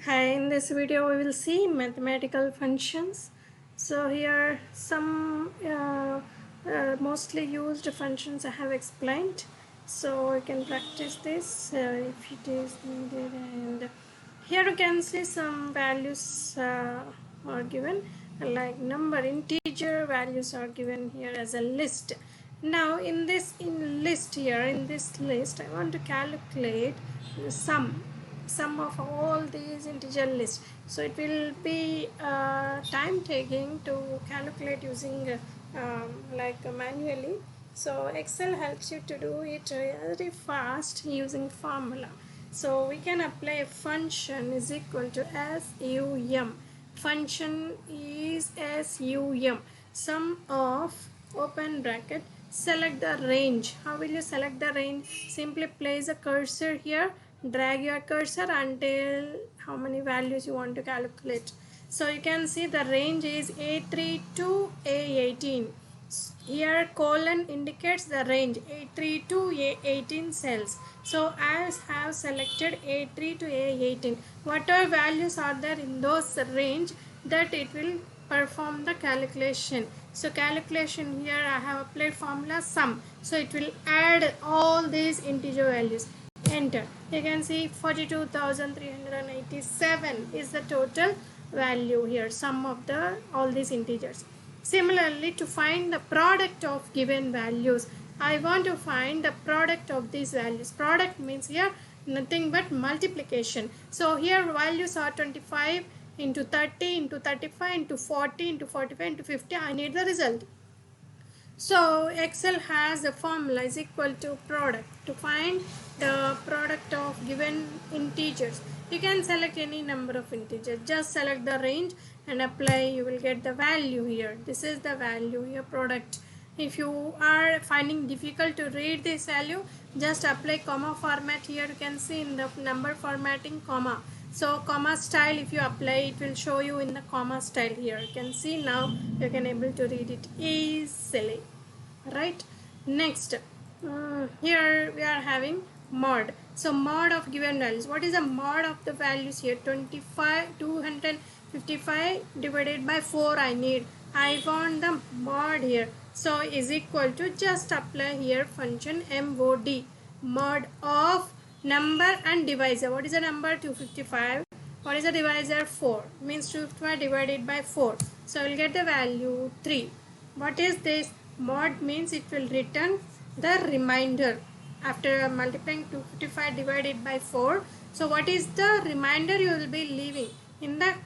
Hi, in this video we will see mathematical functions. So here some mostly used functions I have explained. So you can practice this if it is needed. And here you can see some values are given, like number, integer values are given here as a list. Now in this in this list I want to calculate the sum of all these integer lists. So it will be time taking to calculate using manually. So Excel helps you to do it very fast using formula. So we can apply a function is equal to sum. Function is sum, sum of open bracket, select the range. How will you select the range? Simply place a cursor here, drag your cursor until how many values you want to calculate. So you can see the range is A3 to A18. Here colon indicates the range A3 to A18 cells. So as have selected A3 to A18, whatever values are there in those range, that it will perform the calculation. So calculation, here I have applied formula sum. So it will add all these integer values. Enter. You can see 42,387 is the total value here, sum of the all these integers. Similarly, to find the product of given values, I want to find the product of these values. Product means here nothing but multiplication. So here values are 25 into 30 into 35 into 40 into 45 into 50. I need the result. So Excel has a formula is equal to product. To find the product of given integers, you can select any number of integers. Just select the range and apply. You will get the value here. This is the value here, product. If you are finding difficult to read this value, just apply comma format. Here you can see in the number formatting comma. So comma style, if you apply, it will show you in the comma style. Here you can see, now you can able to read it easily, right? Next, here we are having mod. So mod of given values. What is the mod of the values here? 255 divided by 4 I need. I want the mod here. So is equal to, just apply here function mod, mod of number and divisor. What is the number? 255. What is the divisor? 4. Means 255 divided by 4. So I will get the value 3. What is this? Mod means it will return the remainder after multiplying 255 divided by 4. So what is the remainder you will be leaving in the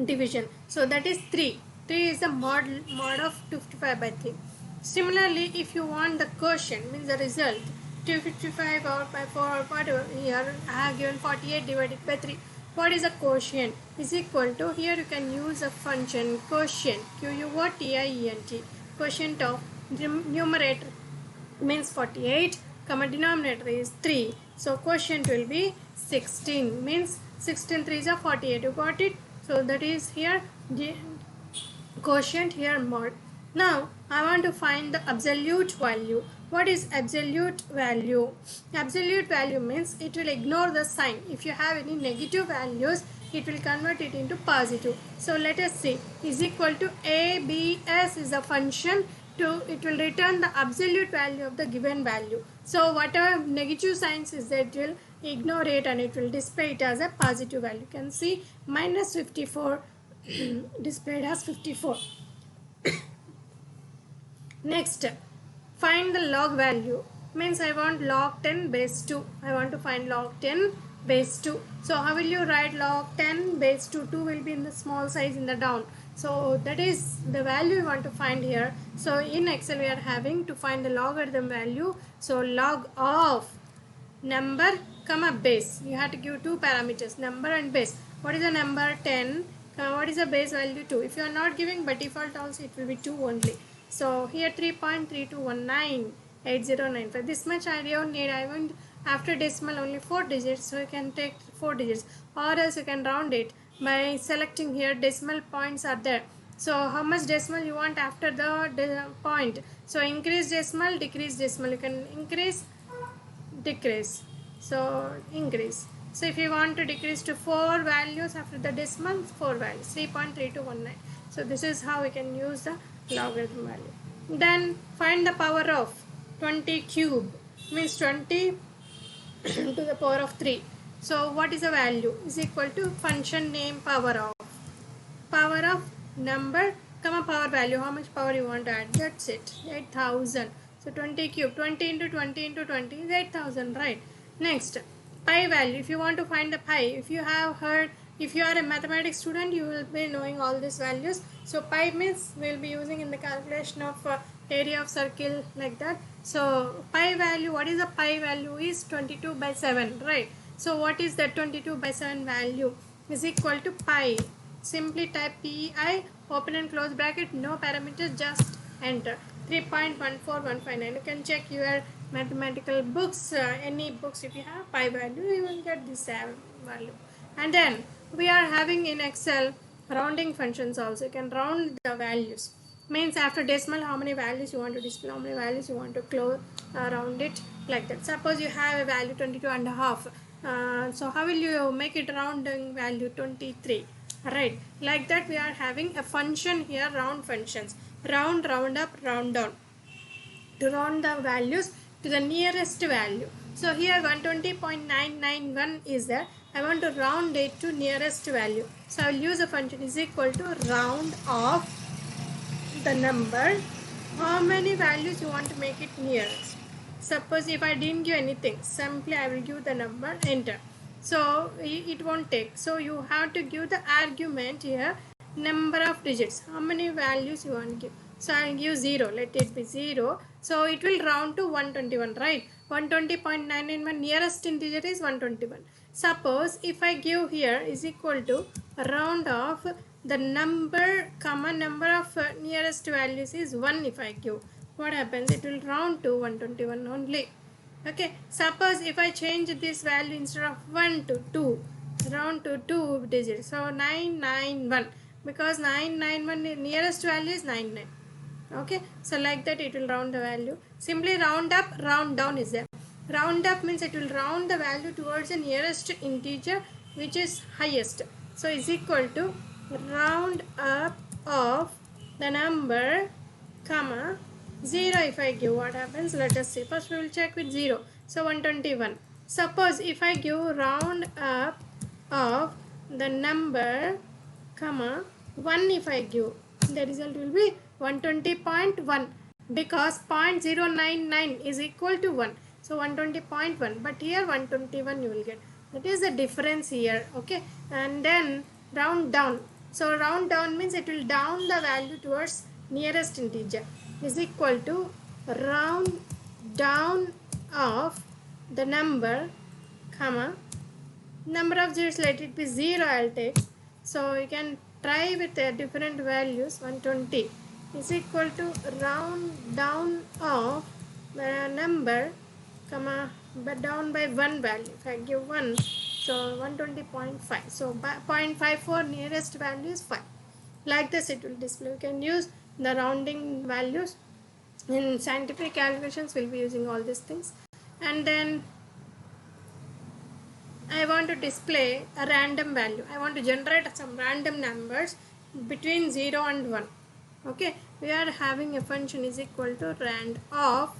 division? So that is 3. 3 is the mod of 255 by 3. Similarly, if you want the quotient, means the result, 255 or by 4 or whatever, here I have given 48 divided by 3. What is a quotient? Is equal to, here you can use a function quotient, quotient, quotient of numerator means 48, comma denominator is 3. So quotient will be 16, means 16 3s are 48. You got it? So that is here quotient, here mod. Now I want to find the absolute value. What is absolute value? Absolute value means it will ignore the sign. If you have any negative values, it will convert it into positive. So let us see. Is equal to ABS is a function to, it will return the absolute value of the given value. So whatever negative signs is that, it will ignore it and it will display it as a positive value. You can see minus 54 displayed as 54. Next, find the log value. Means I want log 10 base 2. I want to find log 10 base 2. So how will you write log 10 base 2? 2 will be in the small size in the down. So that is the value you want to find here. So in Excel we are having to find the logarithm value. So log of number comma base. You have to give two parameters, number and base. What is the number? 10. What is the base value? 2. If you are not giving, by default also it will be 2 only. So here 3.32198095. This much I don't need. I want after decimal only 4 digits. So you can take 4 digits, or else you can round it by selecting here decimal points are there. So how much decimal you want after the point? So increase decimal, decrease decimal. You can increase, decrease. So increase. So if you want to decrease to 4 values after the decimal, 4 values, 3.3219. So this is how we can use the logarithm value. Then find the power of 20 cube, means 20 to the power of 3. So what is the value? Is equal to function name power of number comma power value, how much power you want to add, that's it, 8000. So 20 cube, 20 into 20 into 20 is 8000, right? Next, pi value. If you want to find the pi, if you have heard, if you are a mathematics student, you will be knowing all these values. So pi means we will be using in the calculation of area of circle, like that. So pi value, what is the pi value, is 22 by 7, right? So what is the 22 by 7 value? Is equal to pi. Simply type pi, open and close bracket, no parameters, just enter. 3.14159. You can check your mathematical books, any books. If you have pi value, you will get this value. And then we are having in Excel rounding functions also. You can round the values, means after decimal how many values you want to display, how many values you want to close, round it, like that. Suppose you have a value 22 and a half, so how will you make it rounding value 23, right? Like that we are having a function here, round functions, round, round up, round down, to round the values to the nearest value. So here 120.991 is there, I want to round it to nearest value. So I will use a function is equal to round off the number, how many values you want to make it nearest. Suppose if I didn't give anything, simply I will give the number, enter. So it won't take. So you have to give the argument here, number of digits, how many values you want to give. So I will give 0, let it be 0. So it will round to 121, right? 120.991, nearest integer is 121. Suppose if I give here is equal to round off the number comma number of nearest values is 1, if I give, what happens, it will round to 121 only. Okay, suppose if I change this value instead of 1 to 2, round to 2 digits, so 991, because 991 nearest value is 99. Okay, so like that it will round the value. Simply round up, round down is there. Round up means it will round the value towards the nearest integer which is highest. So is equal to round up of the number comma 0. If I give, what happens, let us see. First we will check with 0. So 121. Suppose if I give round up of the number comma 1, if I give, the result will be 120.1, because 0.099 is equal to 1. So 120.1, but here 121 you will get. That is the difference here. Okay, and then round down. So round down means it will down the value towards nearest integer, is equal to round down of the number comma number of zeros, let it be 0, I'll take. So you can try with different values. 120 is equal to round down of the number comma but down by 1 value. If I give 1, so 120.5, so 0.54 nearest value is 5. Like this it will display. You can use the rounding values in scientific calculations. We'll be using all these things. And then I want to display a random value. I want to generate some random numbers between 0 and 1. Okay, we are having a function is equal to rand of,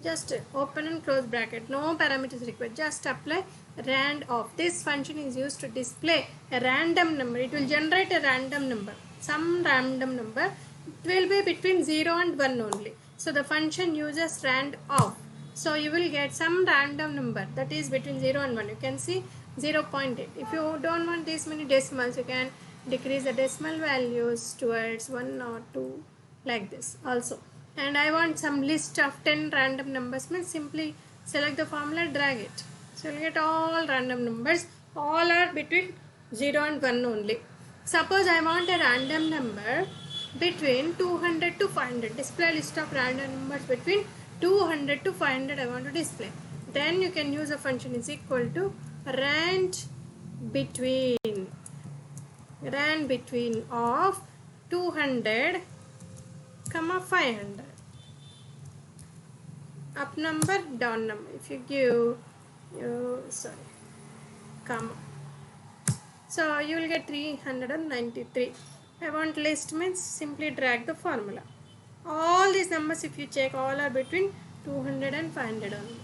just open and close bracket, no parameters required, just apply rand of. This function is used to display a random number. It will generate a random number, some random number. It will be between 0 and 1 only. So the function uses rand of. So you will get some random number that is between 0 and 1. You can see 0.8. If you don't want this many decimals, you can decrease the decimal values towards 1 or 2, like this also. And I want some list of 10 random numbers, means simply select the formula, drag it. So you will get all random numbers, all are between 0 and 1 only. Suppose I want a random number between 200 to 500. Display list of random numbers between 200 to 500 I want to display. Then you can use a function is equal to rand between of 200 comma 500. Up number, down number. If you give, comma. So you will get 393. I want list means simply drag the formula. All these numbers, if you check, all are between 200 and 500 only.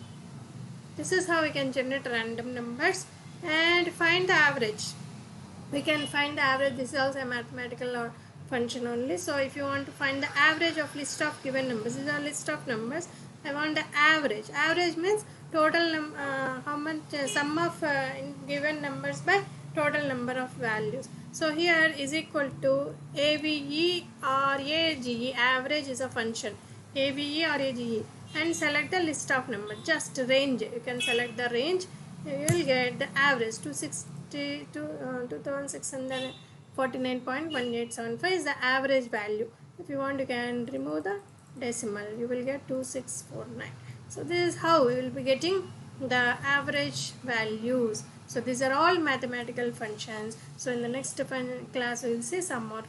This is how we can generate random numbers and find the average. We can find the average. This is also a mathematical or function only. So if you want to find the average of list of given numbers, this is a list of numbers. I want the average. Average means total how much sum of given numbers by total number of values. So here is equal to AVE or AGE. Average is a function. AVE or AGE, and select the list of numbers. Just range. You can select the range. You will get the average 2649.1875 is the average value. If you want, you can remove the decimal. You will get 2649. So this is how we will be getting the average values. So these are all mathematical functions. So in the next class we will see some more